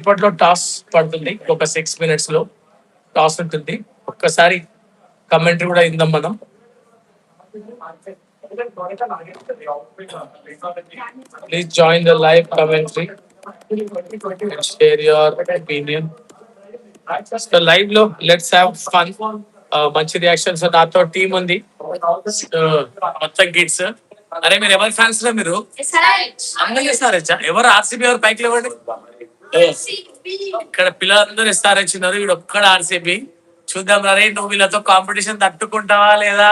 ఇప్పట్లో టాస్ పడుతుంది. ఒక 6 minutes లో టాస్ ఉంటుంది. ఒక్కసారి కమెంటరీ కూడా ఇందాం మనం. Please join the live commentary and share your opinion. So live లో లెట్స్ హ్యావ్ ఫన్. మంచి రియాక్షన్స్. నాతో టీం ఉంది. మొత్తం కిడ్స్. అరే మీరు ఎవరి ఫ్యాన్స్ రా మీరు? అందరూ ఎస్ఆర్హెచ్. ఎవరు ఆర్సీబీ ఎవరు పైకి లేవండి. ఇక్కడ పిల్లలందరూ ఎస్ఆర్హెచ్ ఉన్నారు. వీడు ఒక్కడ ఆర్సీబీ. చూద్దాం రే, నువ్వు వీళ్ళతో కాంపిటీషన్ తట్టుకుంటావా లేదా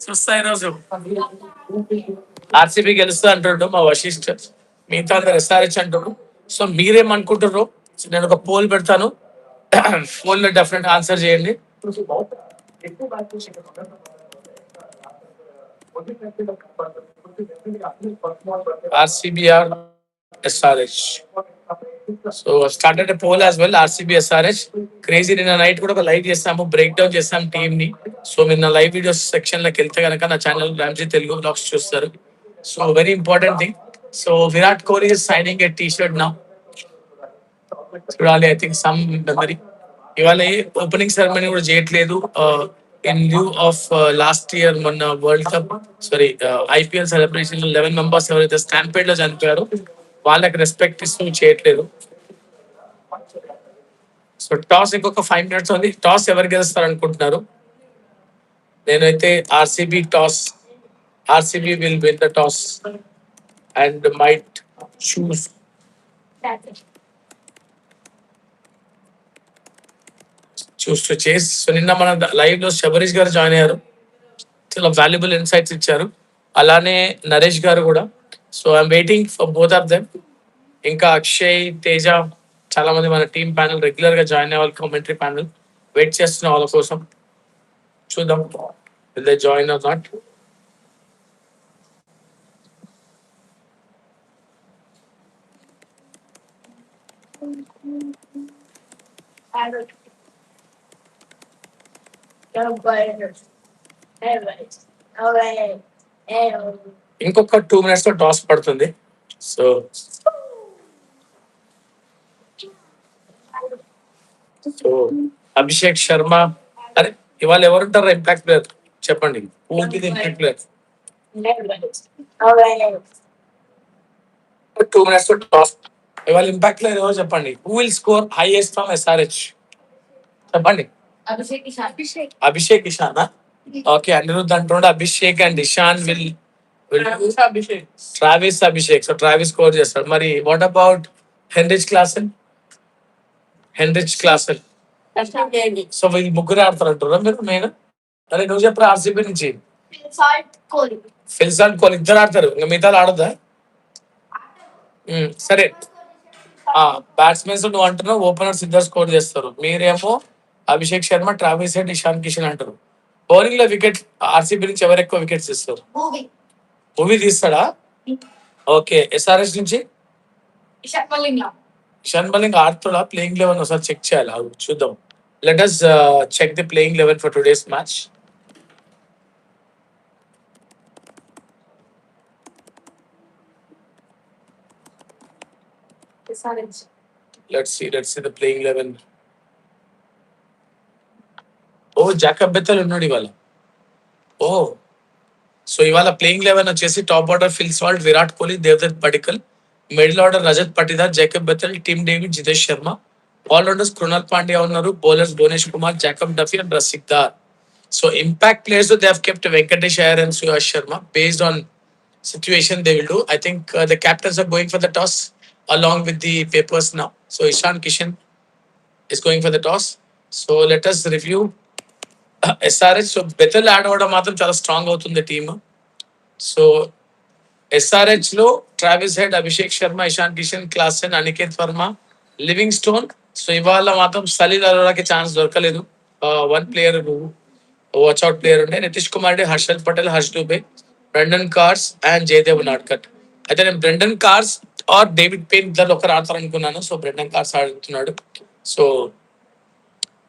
చూస్తా ఈరోజు. ఆర్సీబీ గెలుస్తా అంటుండ్రు మా వశిష్ఠ. మిగతా అందరు ఎస్ఆర్హెచ్ అంటారు. సో మీరేమనుకుంటారు? నేను ఒక పోల్ పెడతాను. పోల్ లో డెఫినెట్ ఆన్సర్ చేయండి. RCB or SRH. So started poll as well. RCB SRH. Crazy నిన్న నైట్ కూడా ఒక లైవ్ చేస్తాము, బ్రేక్ డౌన్ చేస్తాం టీమ్ ని. సో మీరు నా లైవ్ వీడియోస్ సెక్షన్ లోకి వెళ్తే కనుక నా ఛానల్ రామ్జీ తెలుగు బ్లాగ్స్ చూస్తారు. So very important thing. So Virat Kohli is signing a T shirt now. చూడాలి. I think some memory. ఇవాళ ఓపెనింగ్ సెరమనీ కూడా చేయట్లేదు. In lieu of last year మొన్న world cup sorry IPL celebration 11 members ఎవరైతే స్టాంపేడ్ లో చనిపోయారో వాళ్ళకి రెస్పెక్ట్ ఇస్తూ చేయట్లేదు. సో టాస్ ఇంకొక 5 minutes ఉంది. టాస్ ఎవరు గెలుస్తారు అనుకుంటున్నారు? నేనైతే RCB toss. RCB will win the toss and might choose to చేస్. సో నిన్న మన లైవ్ లో శబరీష్ గారు జాయిన్ అయ్యారు. చాలా వాల్యుబుల్ ఇన్సైట్స్ ఇచ్చారు. అలానే నరేష్ గారు కూడా. So I'm waiting for both of them. ఇంకా అక్షయ్, తేజ, చాలా మంది మన టీమ్ ప్యానల్ రెగ్యులర్ గా జాయిన్ అయ్యే వాళ్ళు, కామెంటరీ ప్యానల్ వెయిట్ చేస్తున్న వాళ్ళ కోసం. చూద్దాం will they join or not. ఇంకొక 2 minutes లో టాస్ పడుతుంది. So so Abhishek Sharma. అరే ఇవాళ ఎవరుంటారు ఇంపాక్ట్ ప్లేయర్ చెప్పండి. ఇంపాక్ట్ ప్లేయర్ 2 minutes లో టాస్. ఇవాళ ఇంపాక్ట్ ప్లేయర్ ఎవరు చెప్పండి. Who will score highest from SRH చెప్పండి. అభిషేక్ ఇషానా? ఓకే, అనిరుద్ధ్ అంటుండే Abhishek and Ishan will Travis Abhishek. So Travis score చేస్తాడు. మరి what about Heinrich Klaasen? So వీళ్ళు ముగ్గురు ఆడతారు అంటారా మీరు మెయిన్? అరే నువ్వు చెప్పరా ఆర్సీబీ నుంచి. ఫిల్సాల్ట్ కోహ్లీ ఇద్దరు ఆడతారు, ఇంకా మిగతా ఆడదా? సరే. బ్యాట్స్మెన్స్ నువ్వు అంటున్నావు, ఓపెనర్స్ ఇద్దరు స్కోర్ చేస్తారు. మీరేమో అభిషేక్ శర్మ, ట్రావిస్ హెడ్, ఇషాన్ కిషన్ అంటారు. బౌలింగ్ లో వికెట్ ఆర్సీబీ నుంచి ఎవరు ఎక్కువ వికెట్స్ ఇస్తారు? మూవీ తీస్తాడా? ఓకే. ఎస్ఆర్ఎస్ నుంచి ఇషాన్ మలింగ్ ఆడుతాడా? ప్లేయింగ్ లెవెన్ ఒకసారి చెక్ చేయాలి. చూద్దాం. Let us check the playing eleven for today's match. Let's see the playing 11. Oh Jacob Bethell ఉన్నాడు ఇవాళ. ఓ సో ఇవాళ ప్లేయింగ్ 11 వచ్చేసి top order Phil Salt, Virat Kohli, Devdutt Padikkal. Middle order Rajat Patidar, Jacob Bethell, Tim David, Jitesh Sharma. All rounders Krunal Pandya ఉన్నారు. Bowlers Bhuvneshwar Kumar, Jacob Duffy and Rasikh Dar. So impact players they have kept Venkatesh Iyer and Suyash Sharma. Based on situation they will do. I think the captains are going for the toss along with the papers now. So Ishan Kishan is going for the toss. So let us review SRH. So Bethel add avadam మాత్రం చాలా strong అవుతుంది team. So SRH లో Travis Head, Abhishek Sharma, Ishan Kishan, Klaasen, Aniket Verma, Livingstone. So ఇవాళ మాత్రం సలీల్ అరోరాకి chance దొరకలేదు. One player watch out player ఉండే. Nitish Kumar Reddy, Harshal Patel, Harsh Dubey, Brendon Carse and Jaydev Unadkat. అయితే నేను Brendon Carse or David Payne ఇద్దరు ఒకరు ఆడతారు అనుకున్నాను. సో బ్రెండన్ కార్స్ ఆడుతున్నాడు. సో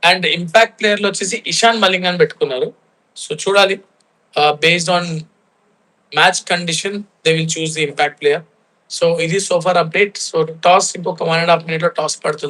అండ్ ఇంపాక్ట్ ప్లేయర్ లో వచ్చేసి ఇషాన్ మలింగ్ అని పెట్టుకున్నారు. సో చూడాలి. Based on match condition they will choose the impact player. So ఇది so far update. So toss ఇంకొక 1.5 మినిట్ లో టాస్ పడుతుంది.